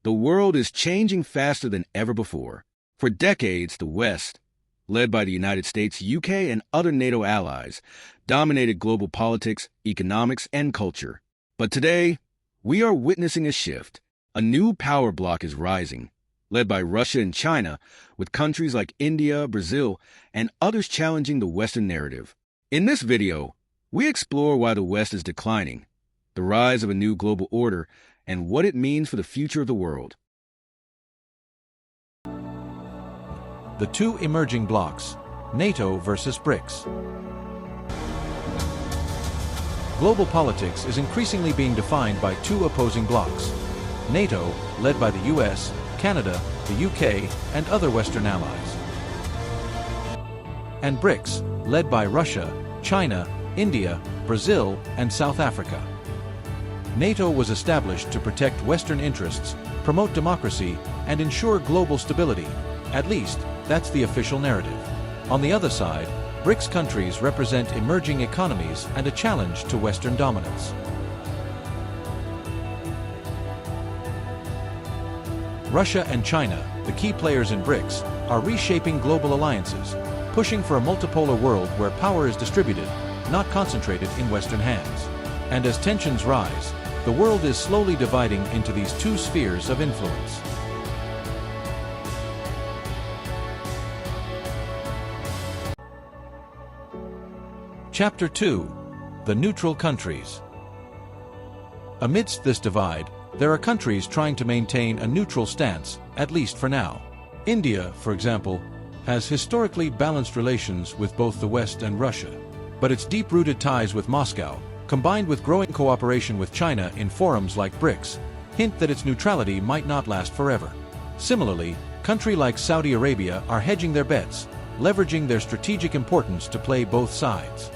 The world is changing faster than ever before. For decades, the West, led by the United States, UK, and other NATO allies, dominated global politics, economics, and culture. But today, we are witnessing a shift. A new power bloc is rising, led by Russia and China, with countries like India, Brazil, and others challenging the Western narrative. In this video, we explore why the West is declining, the rise of a new global order, and what it means for the future of the world. The two emerging blocs, NATO versus BRICS. Global politics is increasingly being defined by two opposing blocs. NATO, led by the US, Canada, the UK, and other Western allies. And BRICS, led by Russia, China, India, Brazil, and South Africa. NATO was established to protect Western interests, promote democracy, and ensure global stability. At least, that's the official narrative. On the other side, BRICS countries represent emerging economies and a challenge to Western dominance. Russia and China, the key players in BRICS, are reshaping global alliances, pushing for a multipolar world where power is distributed, not concentrated in Western hands. And as tensions rise, the world is slowly dividing into these two spheres of influence. Chapter 2: The Neutral Countries. Amidst this divide, there are countries trying to maintain a neutral stance, at least for now. India, for example, has historically balanced relations with both the West and Russia. But its deep-rooted ties with Moscow, combined with growing cooperation with China in forums like BRICS, hint that its neutrality might not last forever. Similarly, countries like Saudi Arabia are hedging their bets, leveraging their strategic importance to play both sides.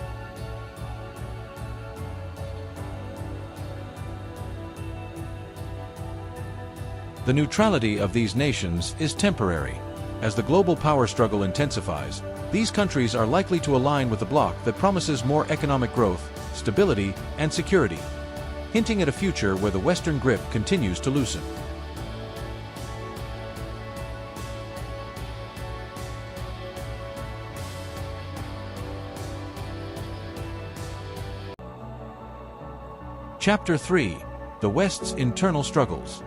The neutrality of these nations is temporary. As the global power struggle intensifies, these countries are likely to align with a bloc that promises more economic growth, stability, and security, hinting at a future where the Western grip continues to loosen. Chapter 3: The West's Internal Struggles.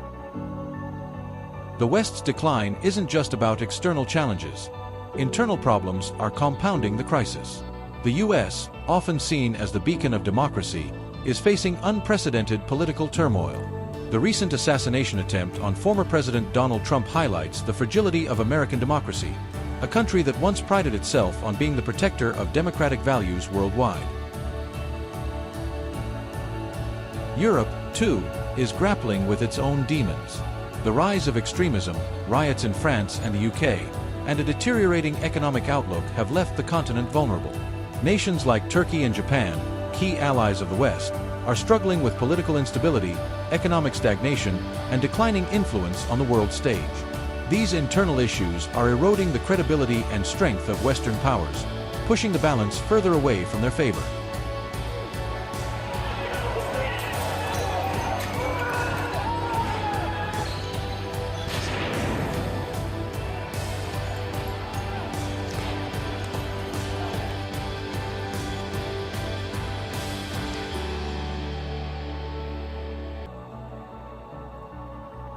The West's decline isn't just about external challenges. Internal problems are compounding the crisis. The US, often seen as the beacon of democracy, is facing unprecedented political turmoil. The recent assassination attempt on former President Donald Trump highlights the fragility of American democracy, a country that once prided itself on being the protector of democratic values worldwide. Europe, too, is grappling with its own demons. The rise of extremism, riots in France and the UK, and a deteriorating economic outlook have left the continent vulnerable. Nations like Turkey and Japan, key allies of the West, are struggling with political instability, economic stagnation, and declining influence on the world stage. These internal issues are eroding the credibility and strength of Western powers, pushing the balance further away from their favor.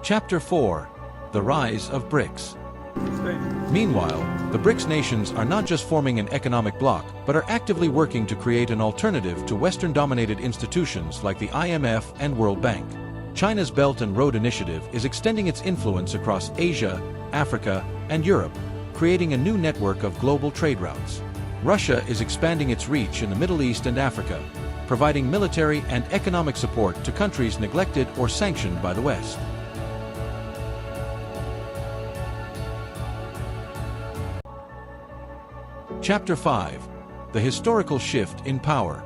Chapter 4: The Rise of BRICS. Meanwhile, the BRICS nations are not just forming an economic bloc, but are actively working to create an alternative to Western-dominated institutions like the IMF and World Bank. China's Belt and Road Initiative is extending its influence across Asia, Africa, and Europe, creating a new network of global trade routes. Russia is expanding its reach in the Middle East and Africa, providing military and economic support to countries neglected or sanctioned by the West. Chapter 5: The Historical Shift in Power.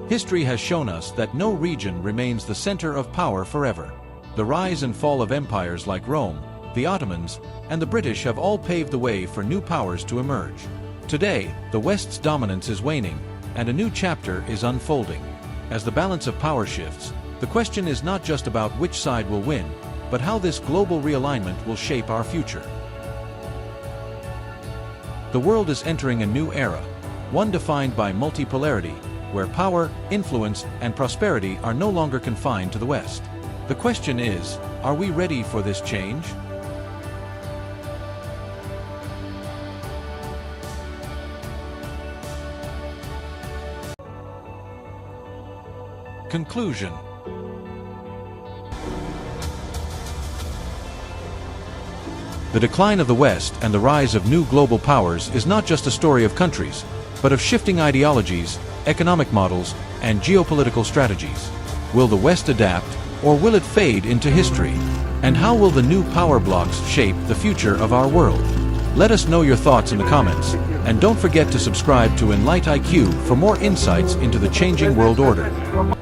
History has shown us that no region remains the center of power forever. The rise and fall of empires like Rome, the Ottomans, and the British have all paved the way for new powers to emerge. Today, the West's dominance is waning, and a new chapter is unfolding. As the balance of power shifts, The question is not just about which side will win, but how this global realignment will shape our future. The world is entering a new era, one defined by multipolarity, where power, influence, and prosperity are no longer confined to the West. The question is, are we ready for this change? Conclusion. The decline of the West and the rise of new global powers is not just a story of countries, but of shifting ideologies, economic models, and geopolitical strategies. Will the West adapt, or will it fade into history? And how will the new power blocks shape the future of our world? Let us know your thoughts in the comments, and don't forget to subscribe to Enlight IQ for more insights into the changing world order.